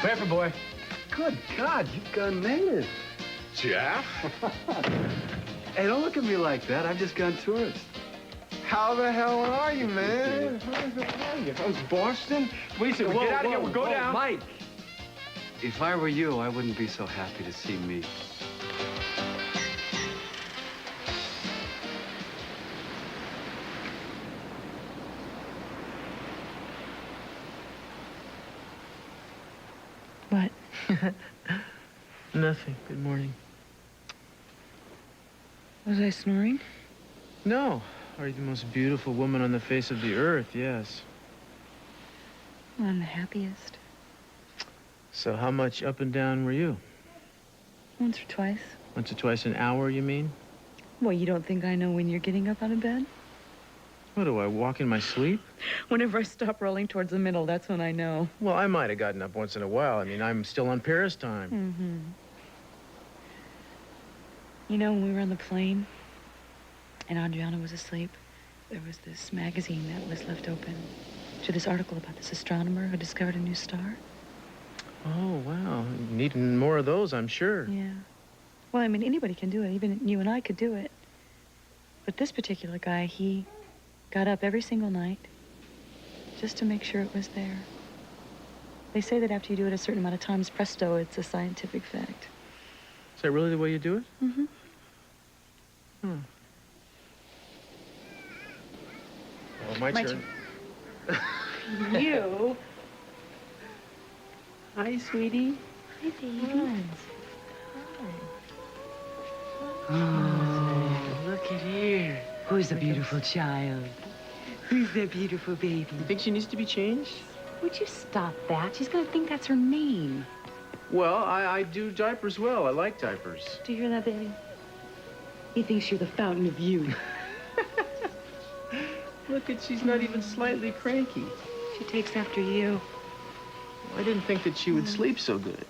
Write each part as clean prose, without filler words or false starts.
Paper boy. Good God, you've gone native. Jeff? Hey, don't look at me like that. I've just gone tourist. How the hell are you, man? How's Boston? Wait a second, get out of here, we'll go down. Mike, if I were you, I wouldn't be so happy to see me. What? Nothing. Good morning. Was I snoring? No. Are you the most beautiful woman on the face of the earth? Yes. Well, I'm the happiest. So how much up and down were you? Once or twice. Once or twice an hour, you mean? Well, you don't think I know when you're getting up out of bed? What, do I walk in my sleep? Whenever I stop rolling towards the middle, that's when I know. Well, I might have gotten up once in a while. I mean, I'm still on Paris time. Mm-hmm. You know, when we were on the plane and Adriana was asleep, there was this magazine that was left open to this article about this astronomer who discovered a new star. Oh, wow. Needing more of those, I'm sure. Yeah. Well, I mean, anybody can do it. Even you and I could do it. But this particular guy, he got up every single night just to make sure it was there. They say that after you do it a certain amount of times, presto, it's a scientific fact. Is that really the way you do it? Mm-hmm. Hmm. Well, my turn. You? Hi, sweetie. Hi, baby. Oh, look at here. Who's the beautiful child? Who's the beautiful baby? You think she needs to be changed? Would you stop that? She's gonna think that's her name. Well, I do diapers well. I like diapers. Do you hear that, baby? He thinks you're the fountain of youth. Look at, she's not even slightly cranky. She takes after you. I didn't think that she would sleep so good.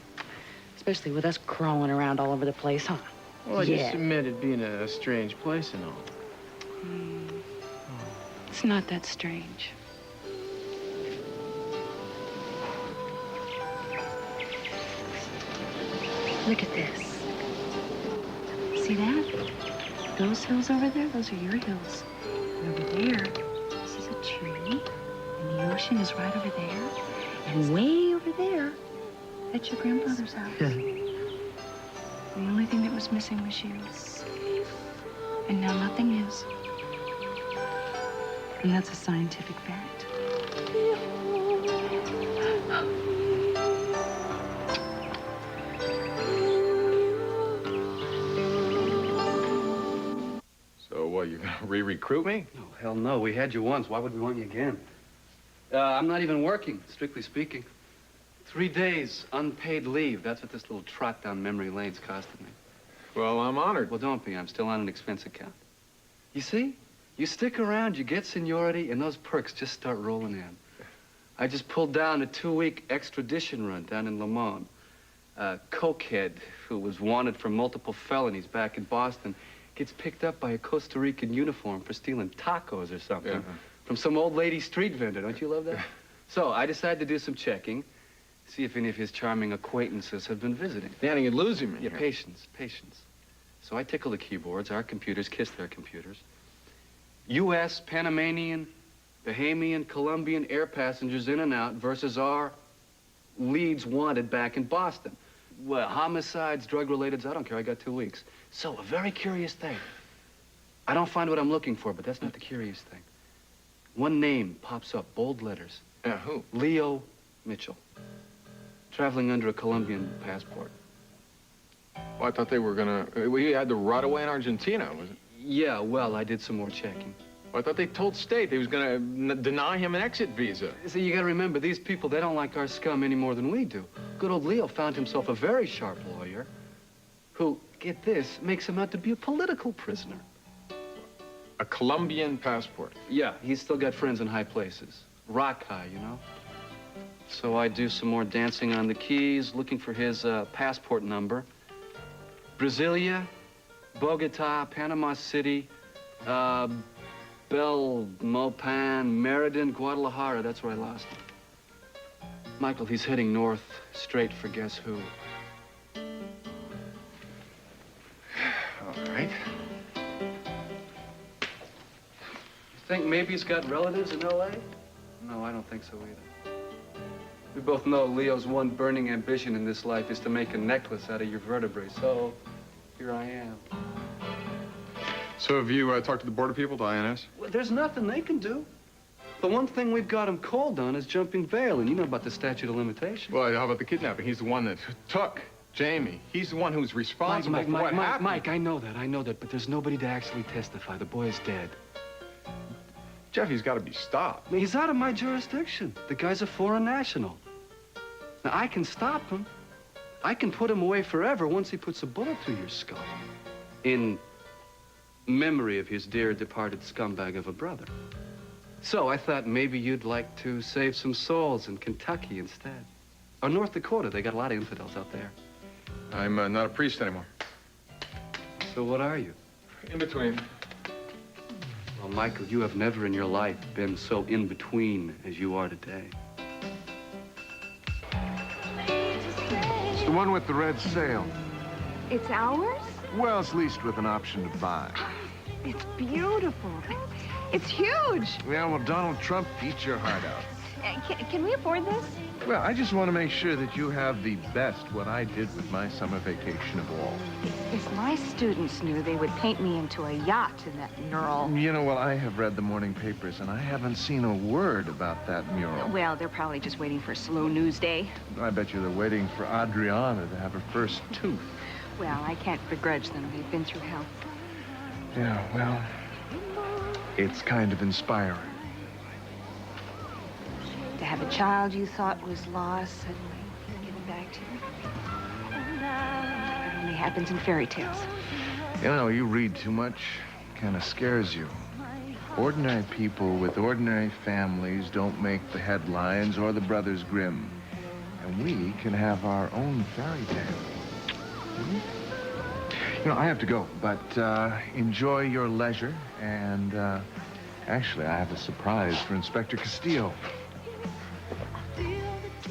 Especially with us crawling around all over the place, huh? Well, I just admitted being a strange place and all. It's not that strange. Look at this. See that? Those hills over there, those are your hills. And over there, this is a tree, and the ocean is right over there. And way over there, that's your grandfather's house. The only thing that was missing was you. And now nothing is. And that's a scientific fact. So, what, you're gonna re-recruit me? Oh, hell no. We had you once. Why would we want you again? I'm not even working, strictly speaking. 3 days unpaid leave. That's what this little trot down memory lane's costing me. Well, I'm honored. Well, don't be. I'm still on an expense account. You see? You stick around, you get seniority, and those perks just start rolling in. I just pulled down a 2-week extradition run down in Le Mans. A cokehead who was wanted for multiple felonies back in Boston gets picked up by a Costa Rican uniform for stealing tacos or something from some old lady street vendor. Don't you love that? So I decided to do some checking, see if any of his charming acquaintances had been visiting. Danny, you're losing me. Yeah, patience, patience. So I tickle the keyboards, our computers kiss their computers. U.S., Panamanian, Bahamian, Colombian air passengers in and out versus our leads wanted back in Boston. Well, homicides, drug-relateds, I don't care, I got 2 weeks. So, a very curious thing. I don't find what I'm looking for, but that's not the curious thing. One name pops up, bold letters. Who? Leo Mitchell. Traveling under a Colombian passport. Well, I thought they were gonna... We had to rot away in Argentina, was it? Yeah, well, I did some more checking. Well, I thought they told State they was gonna deny him an exit visa. See, you gotta remember, these people, they don't like our scum any more than we do. Good old Leo found himself a very sharp lawyer who, get this, makes him out to be a political prisoner. A Colombian passport. Yeah, he's still got friends in high places. Rock high, you know? So I do some more dancing on the keys, looking for his passport number. Brasilia, Bogota, Panama City, Belmopan, Meriden, Guadalajara. That's where I lost him. Michael, he's heading north, straight for guess who? All right. You think maybe he's got relatives in L.A.? No, I don't think so either. We both know Leo's one burning ambition in this life is to make a necklace out of your vertebrae, so here I am. So have you talked to the border people, to INS? Well, there's nothing they can do. The one thing we've got him cold on is jumping bail, and you know about the statute of limitations. Well, how about the kidnapping? He's the one that took Jamie. He's the one who's responsible for what happened. Mike, I know that, but there's nobody to actually testify. The boy is dead. Jeff, he's got to be stopped. He's out of my jurisdiction. The guy's a foreign national. Now, I can stop him. I can put him away forever once he puts a bullet through your skull. In memory of his dear departed scumbag of a brother. So I thought maybe you'd like to save some souls in Kentucky instead. Or North Dakota. They got a lot of infidels out there. I'm not a priest anymore. So what are you? In between. Well, Michael, you have never in your life been so in between as you are today. It's the one with the red sail. It's ours? Well, it's leased with an option to buy. It's beautiful. It's huge. Yeah, well, Donald Trump eats your heart out. Can we afford this? Well, I just want to make sure that you have the best what I did with my summer vacation of all. If my students knew, they would paint me into a yacht in that mural. You know, well, I have read the morning papers, and I haven't seen a word about that mural. Well, they're probably just waiting for a slow news day. I bet you they're waiting for Adriana to have her first tooth. Well, I can't begrudge them. They've been through hell. Yeah, well, it's kind of inspiring. To have a child you thought was lost suddenly given back to you. It only happens in fairy tales. You know, you read too much, kind of scares you. Ordinary people with ordinary families don't make the headlines or the Brothers Grimm. And we can have our own fairy tale. You know, I have to go, but enjoy your leisure. And actually, I have a surprise for Inspector Castillo.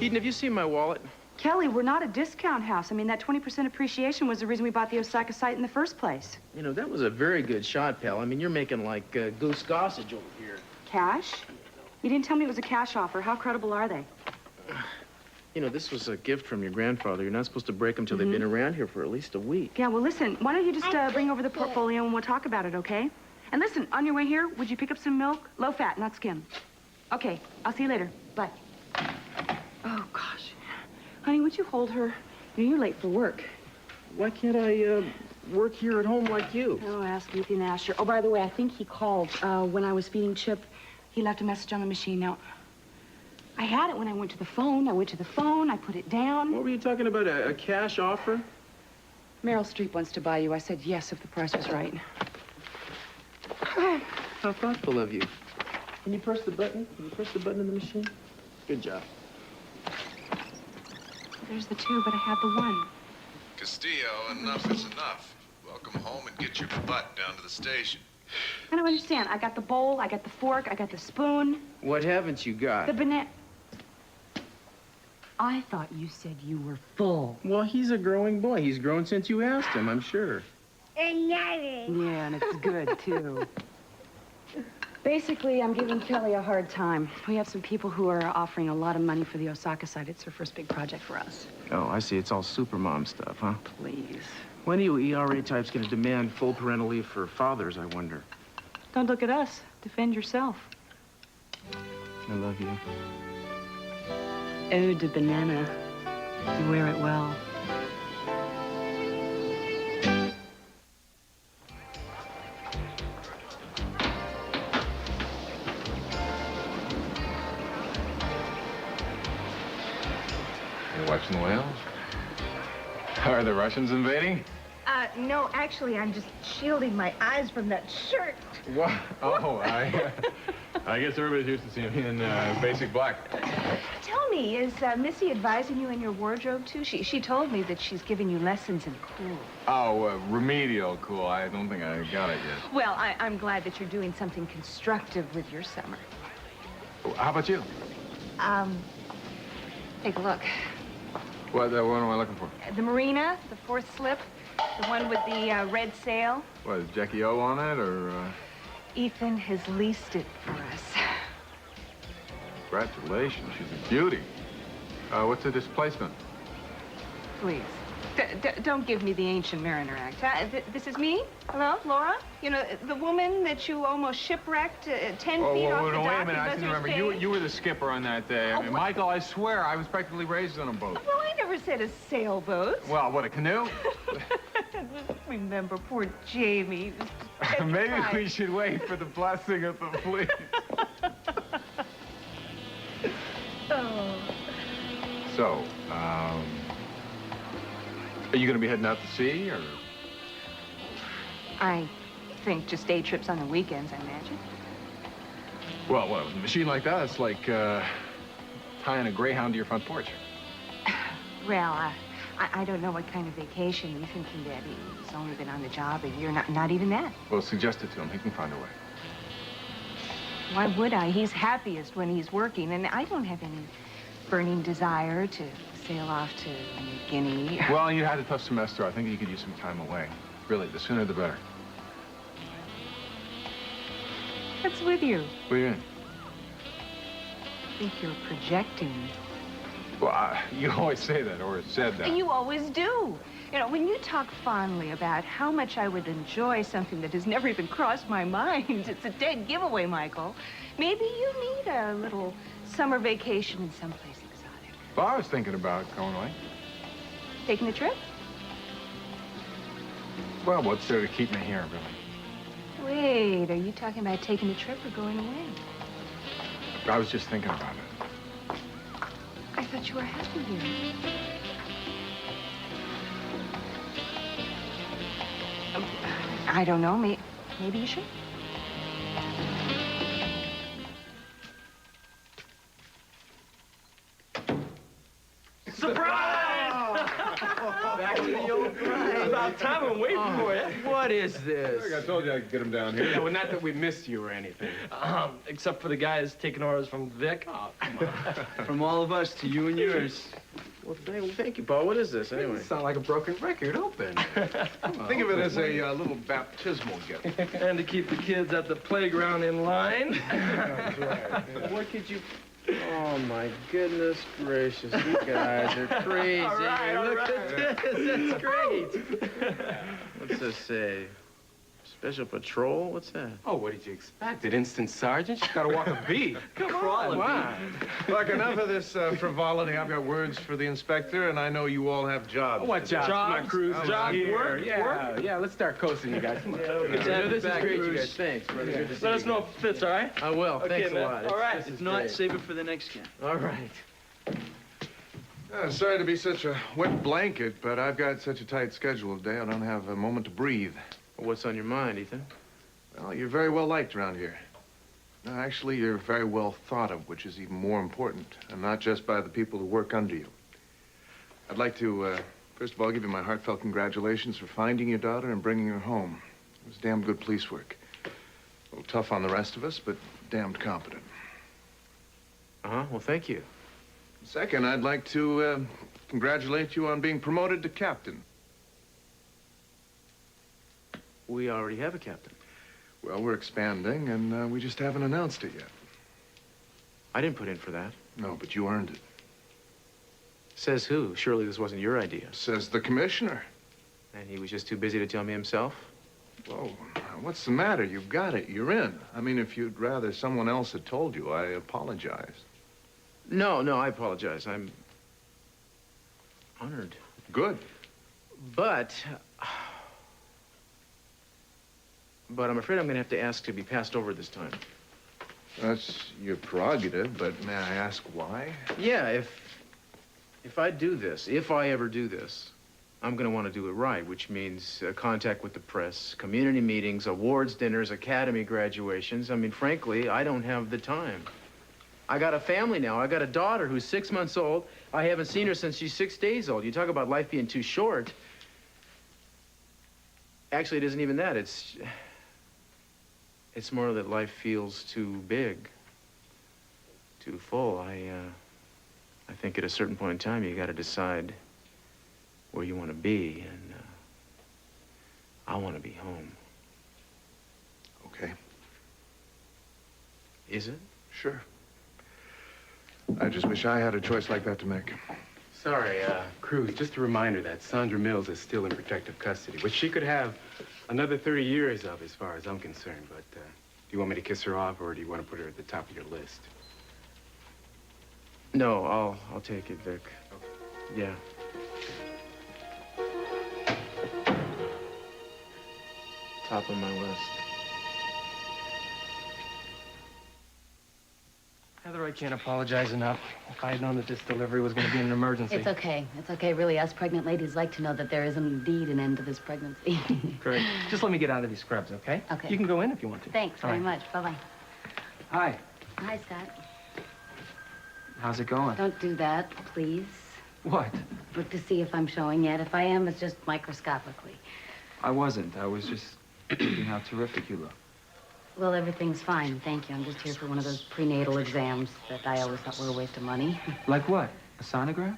Eden, have you seen my wallet? Kelly, we're not a discount house. I mean, that 20% appreciation was the reason we bought the Osaka site in the first place. You know, that was a very good shot, pal. I mean, you're making like goose gossage over here. Cash? You didn't tell me it was a cash offer. How credible are they? You know, this was a gift from your grandfather. You're not supposed to break them till they've been around here for at least a week. Yeah, well, listen, why don't you just bring over the portfolio and we'll talk about it, okay? And listen, on your way here, would you pick up some milk? Low fat, not skim. Okay, I'll see you later. Bye. Oh, gosh. Honey, would you hold her? You're late for work. Why can't I work here at home like you? Oh, ask Ethan Asher. Oh, by the way, I think he called when I was feeding Chip. He left a message on the machine. Now, I had it when I went to the phone. I went to the phone. I put it down. What were you talking about, a cash offer? Meryl Streep wants to buy you. I said yes if the price was right. How thoughtful of you. Can you press the button? Can you press the button in the machine? Good job. There's the two, but I had the one. Castillo, enough is enough. Welcome home and get your butt down to the station. I don't understand. I got the bowl, I got the fork, I got the spoon. What haven't you got? The banana. I thought you said you were full. Well, he's a growing boy. He's grown since you asked him, I'm sure. Yeah, and it's good, too. Basically, I'm giving Kelly a hard time. We have some people who are offering a lot of money for the Osaka site. It's her first big project for us. Oh, I see. It's all supermom stuff, huh? Please. When are you ERA types going to demand full parental leave for fathers, I wonder? Don't look at us. Defend yourself. I love you. Eau de banana. You wear it well. Watching the whales? Are the Russians invading? No, actually, I'm just shielding my eyes from that shirt. What? Oh, I guess everybody's used to seeing me in basic black. Tell me, is Missy advising you in your wardrobe, too? She told me that she's giving you lessons in cool. Oh, remedial cool. I don't think I got it yet. Well, I'm glad that you're doing something constructive with your summer. How about you? Take a look. What am I looking for? The Marina, the fourth slip, the one with the red sail. What, is Jackie O on it, or, Ethan has leased it for us. Congratulations, she's a beauty. What's the displacement? Please, don't give me the ancient mariner act. Huh? This is me? Hello, Laura? You know, the woman that you almost shipwrecked 10 feet off the wait a dock minute, in I seem to remember. Buzzards You were the skipper on that day. I mean, Michael, I swear, I was practically raised on a boat. Well, I never said a sailboat. Well, what, a canoe? Remember, poor Jamie. Maybe we should wait for the blessing of the fleet. Oh. So, are you going to be heading out to sea, or? I think just day trips on the weekends, I imagine. Well, with a machine like that, it's like tying a greyhound to your front porch. Well, I don't know what kind of vacation Ethan can get. He's only been on the job a year, not even that. Well, suggest it to him. He can find a way. Why would I? He's happiest when he's working, and I don't have any burning desire to sail off to New Guinea. Well, you had a tough semester. I think you could use some time away. Really, the sooner the better. What's with you? What do you mean? I think you're projecting. Well, you always say that, or said that. And you always do. You know, when you talk fondly about how much I would enjoy something that has never even crossed my mind, it's a dead giveaway, Michael. Maybe you need a little summer vacation in someplace exotic. Well, I was thinking about going away. Taking a trip? Well, what's there to keep me here, really? Wait, are you talking about taking a trip or going away? I was just thinking about it. I thought you were happy here. I don't know. Maybe you should. Surprise! Back to the old grind. It's about time. I'm waiting for you. What is this? I told you I could get him down here. Yeah, well, not that we missed you or anything. Except for the guys taking orders from Vic. Oh, come on. From all of us to you and yours. Well, thank you, Paul. What is this, anyway? You sound like a broken record. Open. Think of it as a little baptismal gift. And to keep the kids at the playground in line. That's right. What could you... Oh, my goodness gracious. You guys are crazy. All right. Look at this. That's great. What's this say? Special patrol? What's that? Oh, what did you expect? An instant sergeant? She's got to walk a beat. Come on. Look, enough of this frivolity. I've got words for the inspector, and I know you all have jobs. What jobs? Jobs? Come on, Cruz. Jobs? Work? Yeah. Work? Yeah, let's start coasting, you guys. Come on. Good to have you This is back, great, you Cruz. guys. Thanks, brother. Good to see Let you us know again. if it fits, all right? I will. Okay, Thanks a man. lot. All right. This is If not, great. save it for the next camp. All right. Sorry to be such a wet blanket, but I've got such a tight schedule today, I don't have a moment to breathe. What's on your mind, Ethan? Well, you're very well liked around here. No, actually, you're very well thought of, which is even more important, and not just by the people who work under you. I'd like to, first of all, give you my heartfelt congratulations for finding your daughter and bringing her home. It was damn good police work. A little tough on the rest of us, but damned competent. Uh-huh. Well, thank you. Second, I'd like to congratulate you on being promoted to captain. We already have a captain. Well, we're expanding, and we just haven't announced it yet. I didn't put in for that. No, but you earned it. Says who? Surely this wasn't your idea. Says the commissioner. And he was just too busy to tell me himself? Whoa, what's the matter? You've got it. You're in. I mean, if you'd rather someone else had told you, I apologize. No, I apologize. I'm honored. Good. But I'm afraid I'm going to have to ask to be passed over this time. That's your prerogative, but may I ask why? Yeah, if I do this, if I ever do this, I'm going to want to do it right, which means contact with the press, community meetings, awards dinners, academy graduations. I mean, frankly, I don't have the time. I got a family now. I got a daughter who's 6 months old. I haven't seen her since she's 6 days old. You talk about life being too short. Actually, it isn't even that. It's more that life feels too big, too full. I think think at a certain point in time, you got to decide where you want to be, and I want to be home. Okay. Is it? Sure. I just wish I had a choice like that to make. Sorry, Cruz, just a reminder that Sandra Mills is still in protective custody, which she could have another 30 years of, as far as I'm concerned. But do you want me to kiss her off, or do you want to put her at the top of your list? No, I'll take it, Vic. Okay. Yeah. Top of my list. Heather, I can't apologize enough. If I had known that this delivery was going to be an emergency. It's okay. It's okay, really. Us pregnant ladies like to know that there is indeed an end to this pregnancy. Great. Just let me get out of these scrubs, okay? Okay. You can go in if you want to. Thanks very much. Bye-bye. Hi. Hi, Scott. How's it going? Don't do that, please. What? Look to see if I'm showing yet. If I am, it's just microscopically. I wasn't. I was just thinking how terrific you look. Well, everything's fine, thank you. I'm just here for one of those prenatal exams that I always thought were a waste of money. Like what? A sonogram?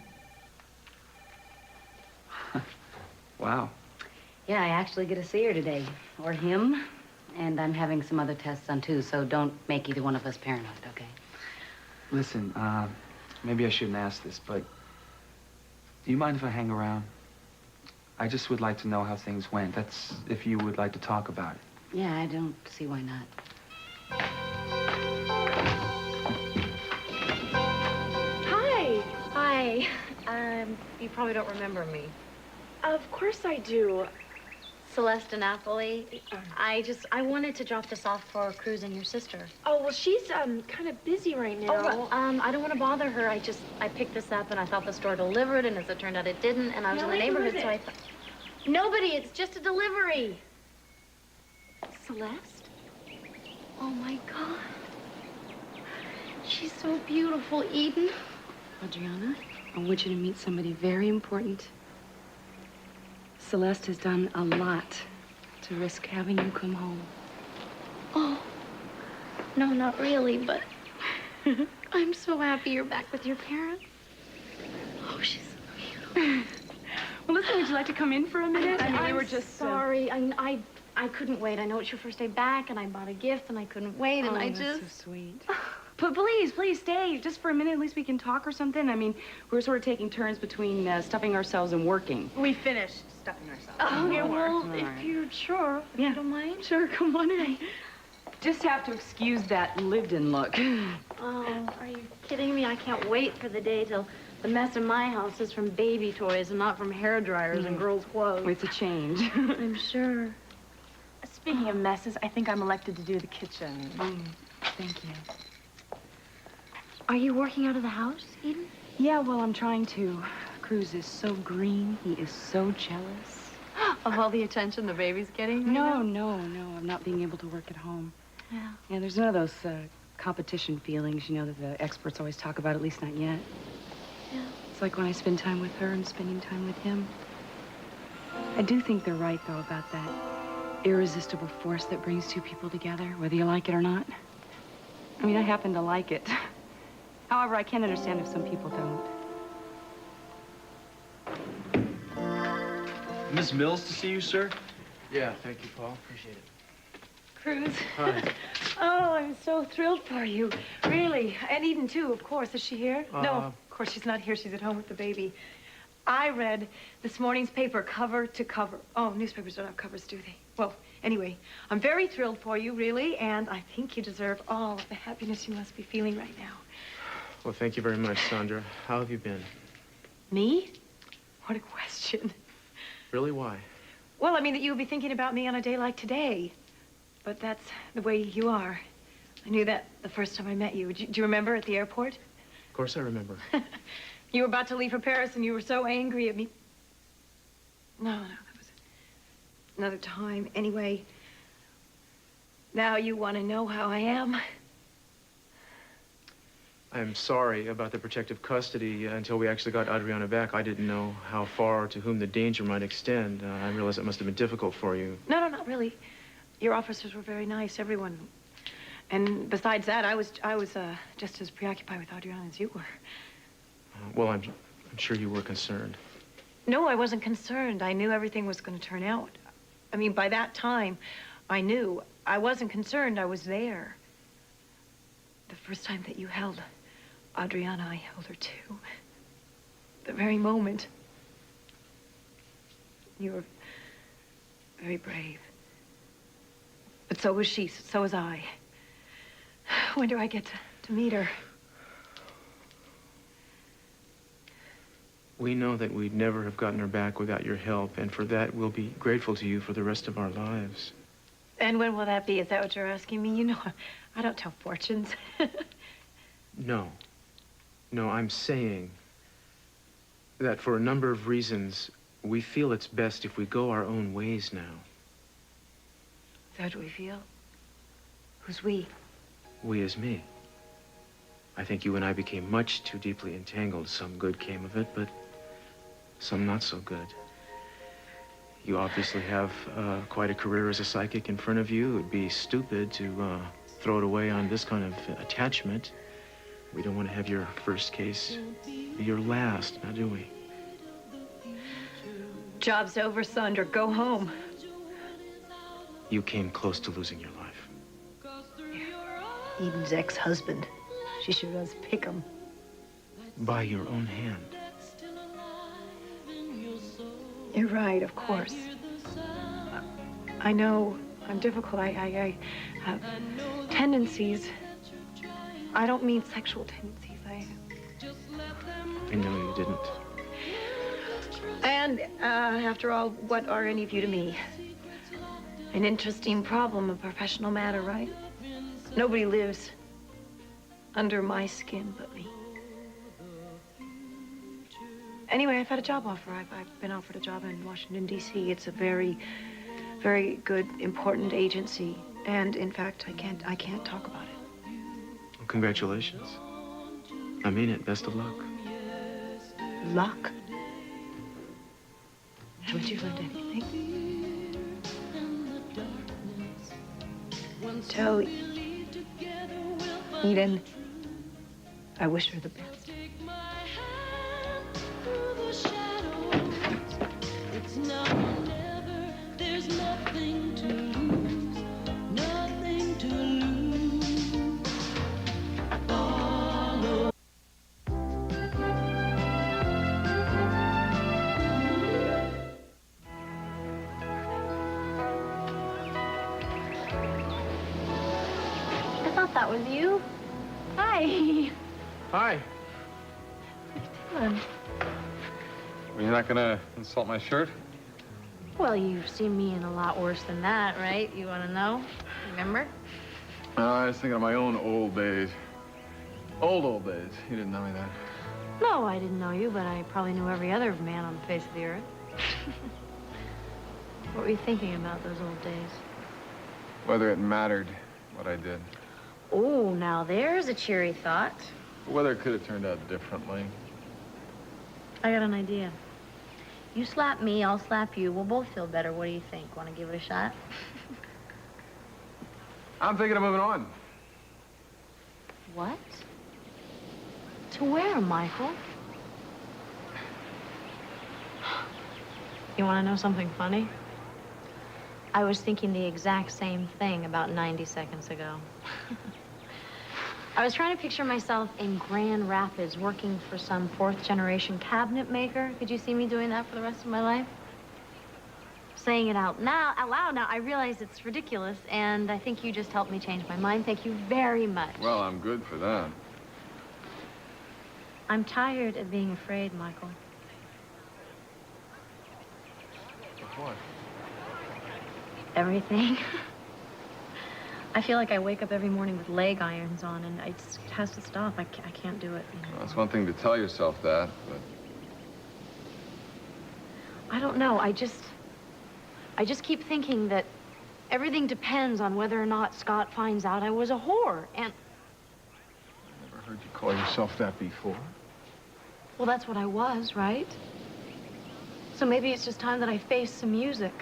Wow. Yeah, I actually get to see her today. Or him. And I'm having some other tests done, too, so don't make either one of us paranoid, okay? Listen, maybe I shouldn't ask this, but do you mind if I hang around? I just would like to know how things went. That's if you would like to talk about it. Yeah, I don't see why not. Hi. Hi. You probably don't remember me. Of course I do. Celeste Napoli. I wanted to drop this off for Cruz and your sister. Oh, well, she's kind of busy right now. Oh, I don't want to bother her. I picked this up and I thought the store delivered, and as it turned out it didn't, and I was in the neighborhood, so I thought... Nobody, it's just a delivery. Celeste? Oh, my God. She's so beautiful, Eden. Adriana, I want you to meet somebody very important. Celeste has done a lot to risk having you come home. Oh, no, not really, but I'm so happy you're back with your parents. Oh, she's so beautiful. Well, listen, would you like to come in for a minute? We were just sorry. I couldn't wait. I know it's your first day back, and I bought a gift, and I couldn't wait, and I just... That's so sweet. But please stay. Just for a minute, at least we can talk or something. I mean, we're sort of taking turns between stuffing ourselves and working. We finished stuffing ourselves. Oh, Here well, we are. if you're sure, if you don't mind. Sure, come on in. Just have to excuse that lived-in look. Oh, are you kidding me? I can't wait for the day till the mess in my house is from baby toys and not from hair dryers and girls' clothes. It's a change. I'm sure. Speaking of messes, I think I'm elected to do the kitchen. Thank you. Are you working out of the house, Eden? Yeah, well, I'm trying to. Cruz is so green. He is so jealous. Of all the attention the baby's getting? No, I'm not being able to work at home. Yeah. Yeah, there's none of those competition feelings, you know, that the experts always talk about, at least not yet. Yeah. It's like when I spend time with her and spending time with him. I do think they're right, though, about that irresistible force that brings two people together, whether you like it or not. I mean, I happen to like it. However, I can understand if some people don't. Miss Mills to see you, sir? Yeah, thank you, Paul. Appreciate it. Cruz. Hi. Oh, I'm so thrilled for you. Really. And Eden, too, of course. Is she here? No, of course she's not here. She's at home with the baby. I read this morning's paper cover to cover. Oh, newspapers don't have covers, do they? Well, anyway, I'm very thrilled for you, really, and I think you deserve all of the happiness you must be feeling right now. Well, thank you very much, Sandra. How have you been? Me? What a question. Really, why? Well, I mean that you would be thinking about me on a day like today. But that's the way you are. I knew that the first time I met you. Do you remember at the airport? Of course I remember. You were about to leave for Paris and you were so angry at me. No, that was another time. Anyway, now you want to know how I am? I'm sorry about the protective custody. Until we actually got Adriana back, I didn't know how far or to whom the danger might extend. I realized it must have been difficult for you. No, not really. Your officers were very nice, everyone. And besides that, I was just as preoccupied with Adriana as you were. Well, I'm sure you were concerned. No, I wasn't concerned. I knew everything was going to turn out. I mean, by that time, I knew. I wasn't concerned. I was there. The first time that you held Adriana, I held her too. The very moment. You were very brave. But so was she, so was I. When do I get to meet her? We know that we'd never have gotten her back without your help, and for that, we'll be grateful to you for the rest of our lives. And when will that be? Is that what you're asking me? You know, I don't tell fortunes. No. No, I'm saying that for a number of reasons, we feel it's best if we go our own ways now. Is that what we feel? Who's we? We as me. I think you and I became much too deeply entangled. Some good came of it, but some not so good. You obviously have quite a career as a psychic in front of you. It would be stupid to throw it away on this kind of attachment. We don't want to have your first case be your last, now do we? Job's over, Sandra. Go home. You came close to losing your life. Yeah. Eden's ex-husband. She sure does pick him. By your own hand. You're right, of course. I know I'm difficult. I have tendencies. I don't mean sexual tendencies. I know you didn't. And after all, what are any of you to me? An interesting problem, a professional matter, right? Nobody lives under my skin but me. Anyway, I've had a job offer. I've been offered a job in Washington, D.C. It's a very, very good, important agency. And in fact, I can't talk about it. Well, congratulations. I mean it. Best of luck. Luck? Haven't you learned anything? Tell Eden I wish her the best. That was you? Hi. Hi. What are you doing? Well, you're not gonna insult my shirt? Well, you've seen me in a lot worse than that, right? You want to know? Remember? I was thinking of my own old days. Old days. You didn't know me then. No, I didn't know you, but I probably knew every other man on the face of the earth. What were you thinking about those old days? Whether it mattered what I did. Oh, now there's a cheery thought. Whether it could have turned out differently. I got an idea. You slap me, I'll slap you. We'll both feel better. What do you think? Want to give it a shot? I'm thinking of moving on. What? To where, Michael? You want to know something funny? I was thinking the exact same thing about 90 seconds ago. I was trying to picture myself in Grand Rapids working for some fourth-generation cabinet maker. Could you see me doing that for the rest of my life? Saying it out loud now, I realize it's ridiculous, and I think you just helped me change my mind. Thank you very much. Well, I'm good for that. I'm tired of being afraid, Michael. Of what? Everything. I feel like I wake up every morning with leg irons on, and it has to stop. I can't do it. You know? Well, it's one thing to tell yourself that, but... I don't know. I just keep thinking that everything depends on whether or not Scott finds out I was a whore, and... I never heard you call yourself that before. Well, that's what I was, right? So maybe it's just time that I face some music.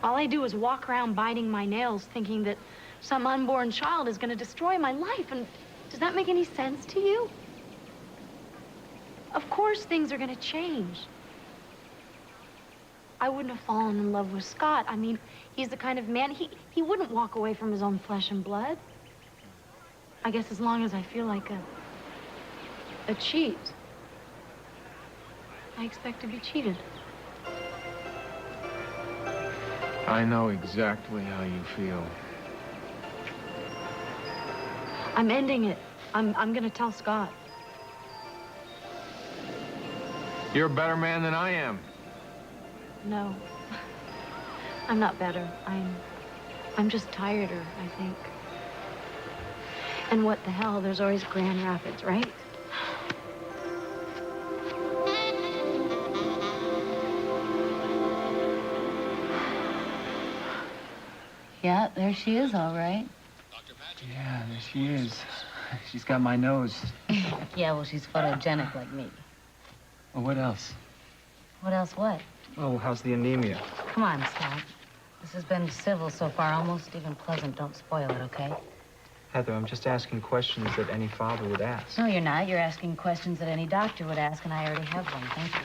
All I do is walk around biting my nails thinking that some unborn child is going to destroy my life. And does that make any sense to you? Of course things are gonna change. I wouldn't have fallen in love with Scott. I mean, he's the kind of man, he wouldn't walk away from his own flesh and blood. I guess as long as I feel like a cheat. I expect to be cheated. I know exactly how you feel. I'm ending it. I'm gonna tell Scott. You're a better man than I am. No. I'm not better. I'm just tireder, I think. And what the hell, there's always Grand Rapids, right? Yeah, there she is, all right. Yeah, there she is. She's got my nose. Yeah, well, she's photogenic like me. Well, what else? What else what? Oh, how's the anemia? Come on, Scott. This has been civil so far, almost even pleasant. Don't spoil it, okay? Heather, I'm just asking questions that any father would ask. No, you're not. You're asking questions that any doctor would ask, and I already have one. Thank you.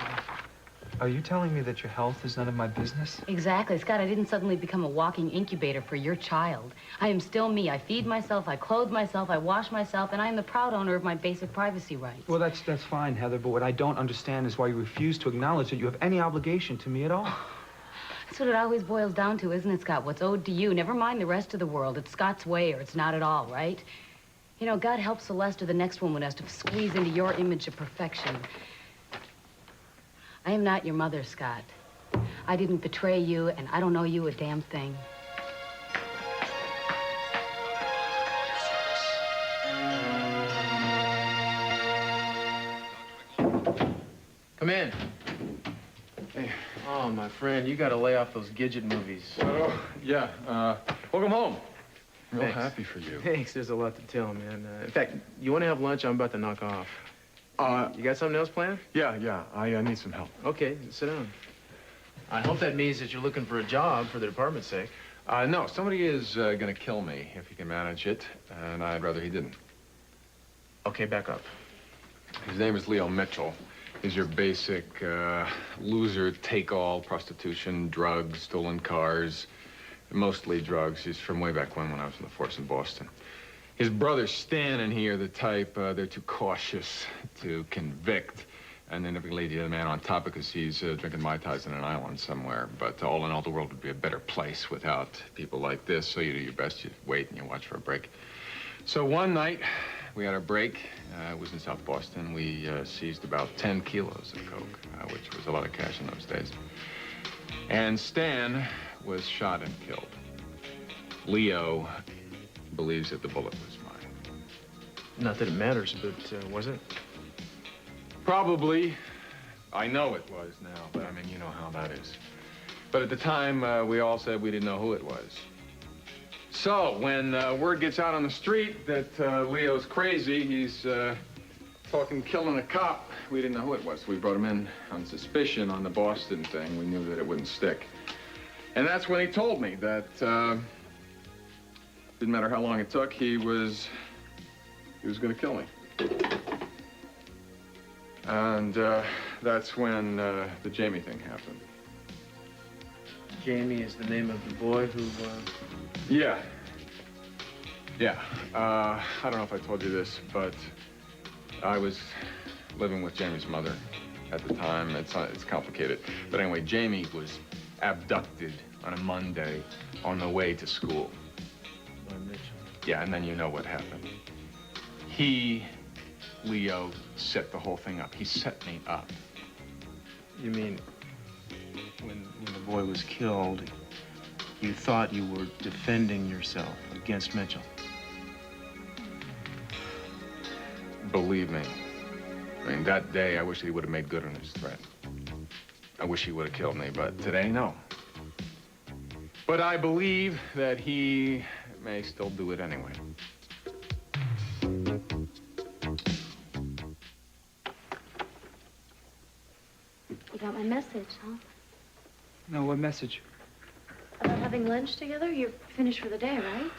Are you telling me that your health is none of my business? Exactly. Scott, I didn't suddenly become a walking incubator for your child. I am still me. I feed myself, I clothe myself, I wash myself, and I am the proud owner of my basic privacy rights. Well, that's fine, Heather, but what I don't understand is why you refuse to acknowledge that you have any obligation to me at all. That's what it always boils down to, isn't it, Scott? What's owed to you. Never mind the rest of the world. It's Scott's way or it's not at all, right? You know, God help Celeste or the next woman has to squeeze into your image of perfection. I am not your mother, Scott. I didn't betray you, and I don't owe you a damn thing. Come in. Hey. Oh, my friend, you gotta lay off those Gidget movies. Oh, yeah. Welcome home. Real Thanks. happy for you. Thanks, there's a lot to tell, man. In fact, you wanna have lunch? I'm about to knock off. You got something else planned? Yeah. I need some help. Okay, sit down. I hope that means that you're looking for a job for the department's sake. No, somebody is gonna kill me if he can manage it, and I'd rather he didn't. Okay, back up. His name is Leo Mitchell. He's your basic loser, take-all, prostitution, drugs, stolen cars, mostly drugs. He's from way back when I was in the force in Boston. His brother Stan and he are the type, they're too cautious to convict, and they never lay the other man on top because he's drinking Mai Tais on an island somewhere. But all in all, the world would be a better place without people like this, so you do your best, you wait and you watch for a break. So one night, we had a break. It was in South Boston. We seized about 10 kilos of coke, which was a lot of cash in those days. And Stan was shot and killed. Leo believes that the bullet was mine. Not that it matters, but was it? Probably. I know it was now, but I mean, you know how that is. But at the time, we all said we didn't know who it was. So, when word gets out on the street that Leo's crazy, he's talking killing a cop, we didn't know who it was. We brought him in on suspicion on the Boston thing. We knew that it wouldn't stick. And that's when he told me that didn't matter how long it took, he was gonna kill me. And that's when the Jamie thing happened. Jamie is the name of the boy who... Yeah. I don't know if I told you this, but I was living with Jamie's mother at the time. It's complicated. But anyway, Jamie was abducted on a Monday on the way to school. By Mitchell. Yeah, and then you know what happened. Leo, set the whole thing up. He set me up. You mean, when the boy was killed, you thought you were defending yourself against Mitchell? Believe me. I mean, that day, I wish he would have made good on his threat. I wish he would have killed me, but today, no. But I believe that he may still do it anyway. You got my message, huh? No, what message? About having lunch together? You're finished for the day, right?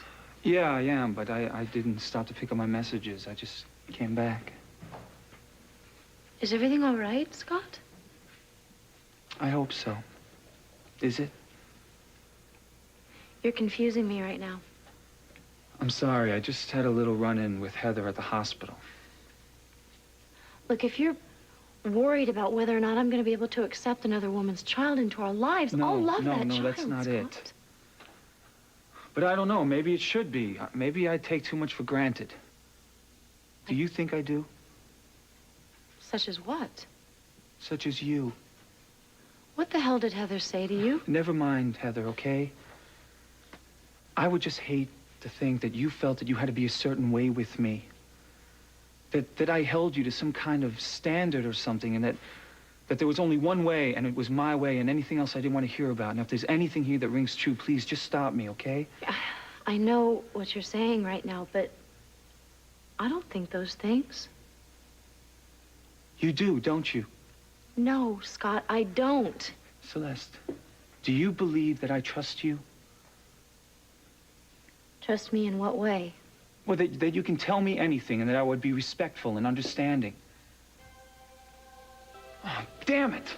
Yeah, I am, but I didn't stop to pick up my messages. I just came back. Is everything all right, Scott? I hope so. Is it? You're confusing me right now. I'm sorry. I just had a little run-in with Heather at the hospital. Look, if you're worried about whether or not I'm going to be able to accept another woman's child into our lives, I'll love that child, No, that's not Scott. it. But I don't know. Maybe it should be. Maybe I take too much for granted. Do you think I do? Such as what? Such as you. What the hell did Heather say to you? Never mind, Heather, okay? I would just hate to think that you felt that you had to be a certain way with me. That I held you to some kind of standard or something, and that there was only one way, and it was my way, and anything else I didn't want to hear about. And if there's anything here that rings true, please just stop me, okay? I know what you're saying right now, but I don't think those things. You do, don't you? No, Scott, I don't. Celeste, do you believe that I trust you? Trust me in what way? Well, that you can tell me anything and that I would be respectful and understanding. Oh, damn it!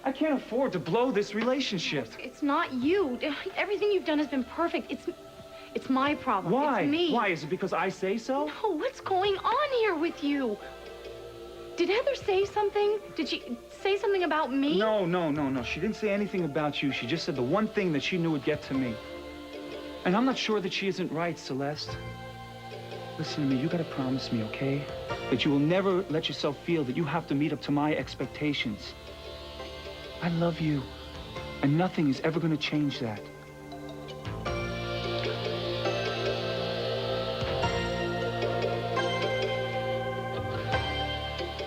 I can't afford to blow this relationship. It's not you. Everything you've done has been perfect. It's my problem. Why? It's me. Why? Is it because I say so? No, what's going on here with you? Did Heather say something? Did she say something about me? No. She didn't say anything about you. She just said the one thing that she knew would get to me. And I'm not sure that she isn't right, Celeste. Listen to me, you gotta promise me, okay? That you will never let yourself feel that you have to meet up to my expectations. I love you, and nothing is ever gonna change that.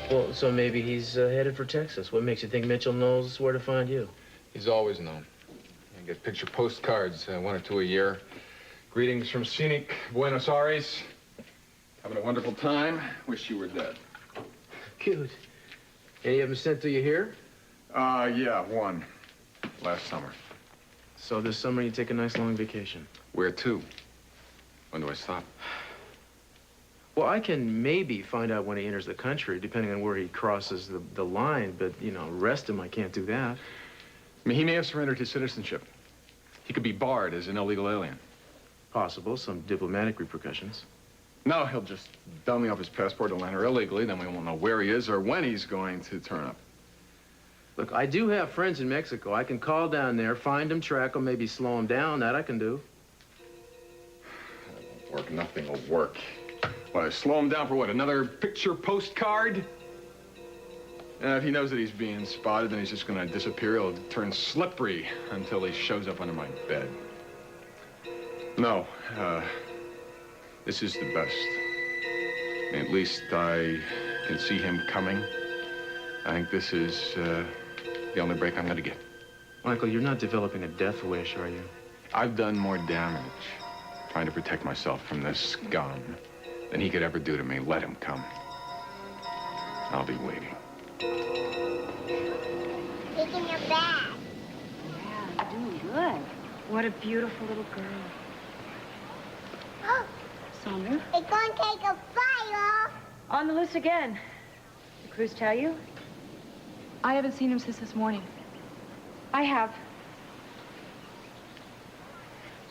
Well, so maybe he's headed for Texas. What makes you think Mitchell knows where to find you? He's always known. I get picture postcards, 1 or 2 a year. Greetings from scenic Buenos Aires. Having a wonderful time. Wish you were dead. Cute. Any of them sent to you here? Yeah, one. Last summer. So this summer you take a nice long vacation? Where to? When do I stop? Well, I can maybe find out when he enters the country, depending on where he crosses the line, but, you know, arrest him, I can't do that. I mean, he may have surrendered his citizenship. He could be barred as an illegal alien. Possible, some diplomatic repercussions. No, he'll just dummy off his passport and enter illegally, then we won't know where he is or when he's going to turn up. Look, I do have friends in Mexico. I can call down there, find him, track him, maybe slow him down. That I can do. That won't work. Nothing will work. What, slow him down for what, another picture postcard? If he knows that he's being spotted, then he's just gonna disappear. He'll turn slippery until he shows up under my bed. No, this is the best. At least I can see him coming. I think this is the only break I'm gonna get. Michael, you're not developing a death wish, are you? I've done more damage trying to protect myself from this scum than he could ever do to me. Let him come. I'll be waiting. Taking your bag. Yeah, you're doing good. What a beautiful little girl. Oh, Sandra? it's gonna take a fire. On the loose again. Did Cruz tell you? I haven't seen him since this morning. I have.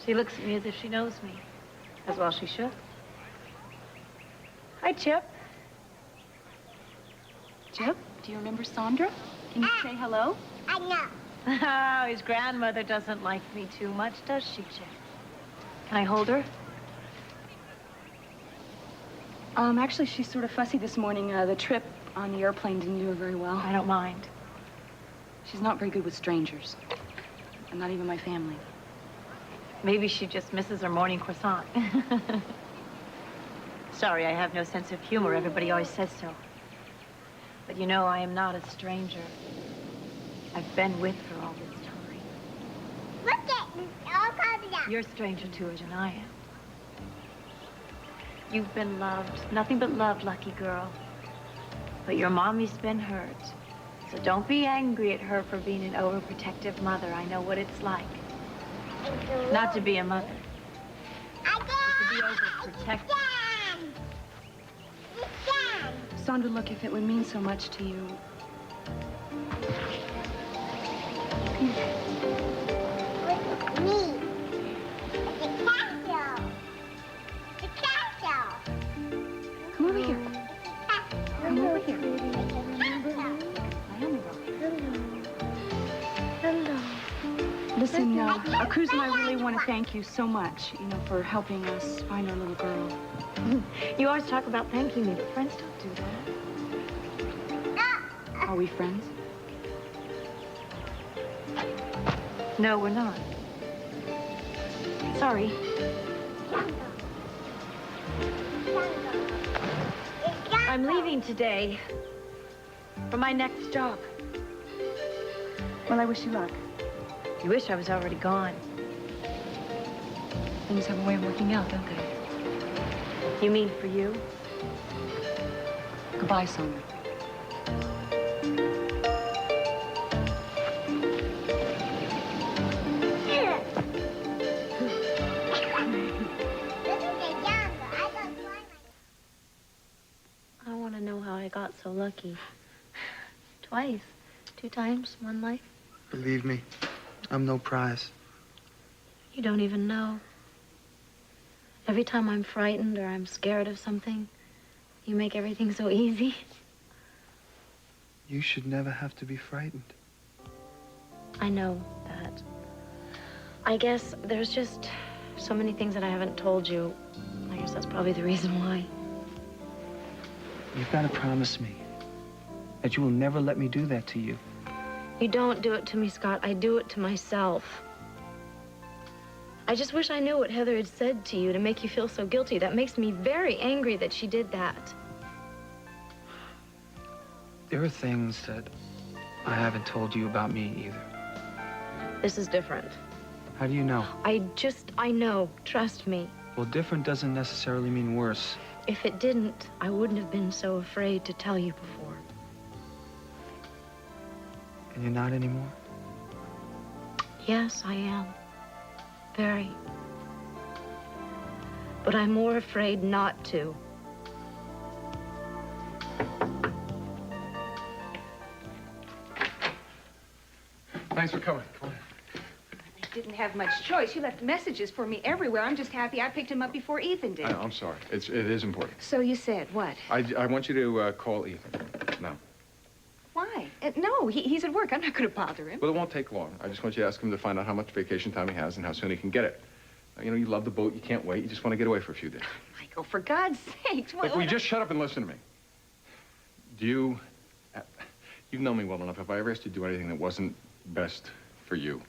She looks at me as if she knows me. As well she should. Hi, Chip. Chip, do you remember Sandra? Can you say hello? I know. Oh, his grandmother doesn't like me too much, does she, Chip? Can I hold her? Actually, she's sort of fussy this morning. The trip on the airplane didn't do her very well. I don't mind. She's not very good with strangers. And not even my family. Maybe she just misses her morning croissant. Sorry, I have no sense of humor. Everybody always says so. But you know, I am not a stranger. I've been with her all this time. Look at it. All covered up. You're a stranger to her than I am. You've been loved. Nothing but love, lucky girl. But your mommy's been hurt. So don't be angry at her for being an overprotective mother. I know what it's like. Not to be a mother. To be overprotective. Sandra, look, if it would mean so much to you. Me. The castle. The castle. Come over here. Come over here. Hello. Listen, Cruz and I really want to thank you so much, you know, for helping us find our little girl. You always talk about thanking me, but friends don't do that. Are we friends? No, we're not. Sorry. I'm leaving today for my next job. Well, I wish you luck. You wish I was already gone. Things have a way of working out, don't they? You mean for you? Goodbye, Sandra. I want to know how I got so lucky. Twice. 2 times, one life. Believe me, I'm no prize. You don't even know. Every time I'm frightened or I'm scared of something, you make everything so easy. You should never have to be frightened. I know that. I guess there's just so many things that I haven't told you. I guess that's probably the reason why. You've got to promise me that you will never let me do that to you. You don't do it to me, Scott. I do it to myself. I just wish I knew what Heather had said to you to make you feel so guilty. That makes me very angry that she did that. There are things that I haven't told you about me either. This is different. How do you know? I know. Trust me. Well, different doesn't necessarily mean worse. If it didn't, I wouldn't have been so afraid to tell you before. And you're not anymore? Yes, I am. Very. But I'm more afraid not to. Thanks for coming. Come on. I didn't have much choice. You left messages for me everywhere. I'm just happy I picked him up before Ethan did. I know, I'm sorry. It is important. So you said what? I want you to call Ethan now. Why? No, he's at work. I'm not going to bother him. Well, it won't take long. I just want you to ask him to find out how much vacation time he has and how soon he can get it. You know, you love the boat. You can't wait. You just want to get away for a few days. Michael, for God's sakes. Look, will you just shut up and listen to me? You've known me well enough. If I ever asked you to do anything that wasn't best for you,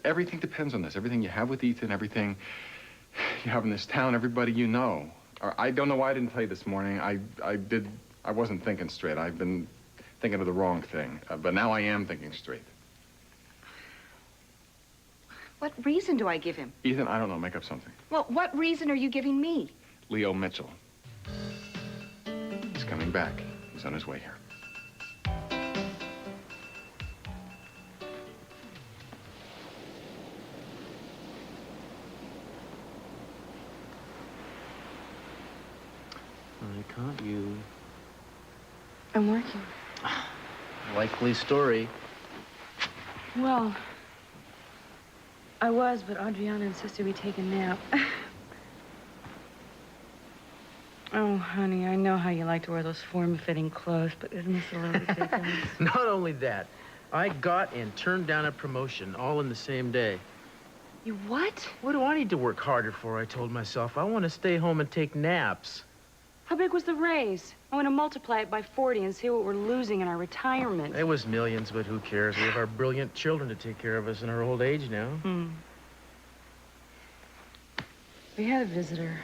everything depends on this. Everything you have with Ethan, everything you have in this town, everybody you know. I don't know why I didn't tell you this morning. I wasn't thinking straight. I've been thinking of the wrong thing. But now I am thinking straight. What reason do I give him? Ethan, I don't know. Make up something. Well, what reason are you giving me? Leo Mitchell. He's coming back. He's on his way here. Why can't you? I'm working. Likely story. Well, I was, but Adriana insisted we take a nap. Oh, honey, I know how you like to wear those form-fitting clothes, but isn't this a little ridiculous? Not only that, I got and turned down a promotion all in the same day. You what? What do I need to work harder for, I told myself. I want to stay home and take naps. How big was the raise? I want to multiply it by 40 and see what we're losing in our retirement. It was millions, but who cares? We have our brilliant children to take care of us in our old age now. We had a visitor.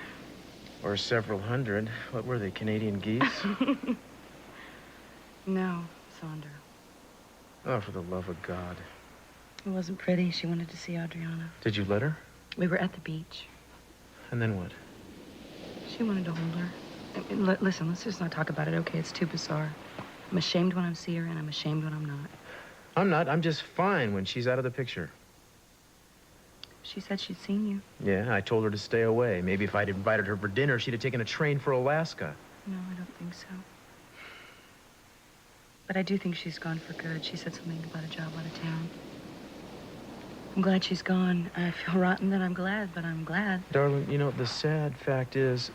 Or several hundred. What were they, Canadian geese? No, Sandra. Oh, for the love of God. It wasn't pretty. She wanted to see Adriana. Did you let her? We were at the beach. And then what? She wanted to hold her. Listen, let's just not talk about it, okay? It's too bizarre. I'm ashamed when I see her, and I'm ashamed when I'm not. I'm not. I'm just fine when she's out of the picture. She said she'd seen you. Yeah, I told her to stay away. Maybe if I'd invited her for dinner, she'd have taken a train for Alaska. No, I don't think so. But I do think she's gone for good. She said something about a job out of town. I'm glad she's gone. I feel rotten that I'm glad, but I'm glad. Darling, you know, the sad fact is,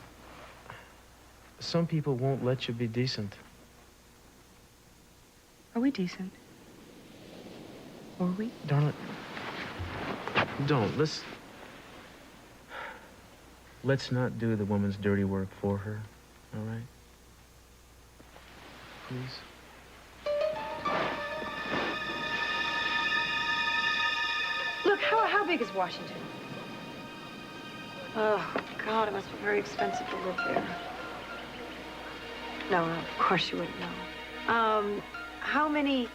some people won't let you be decent. Are we decent? Are we? Darling, don't. Let's not do the woman's dirty work for her, all right? Please. Look, how big is Washington? Oh, God, it must be very expensive to live there. No, of course you wouldn't know. How many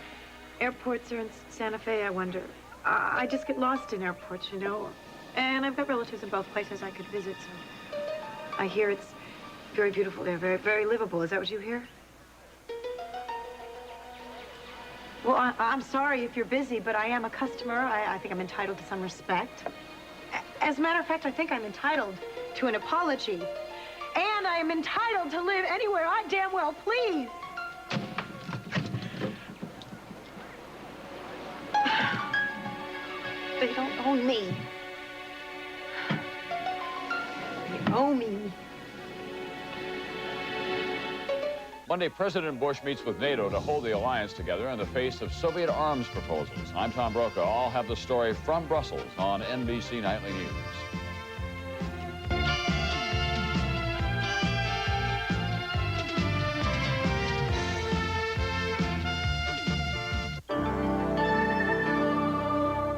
airports are in Santa Fe, I wonder? I just get lost in airports, you know. And I've got relatives in both places I could visit, so I hear it's very beautiful there, very, very livable. Is that what you hear? Well, I'm sorry if you're busy, but I am a customer. I think I'm entitled to some respect. As a matter of fact, I think I'm entitled to an apology. And I am entitled to live anywhere I damn well please. They don't own me. They owe me. Monday, President Bush meets with NATO to hold the alliance together in the face of Soviet arms proposals. I'm Tom Brokaw. I'll have the story from Brussels on NBC Nightly News.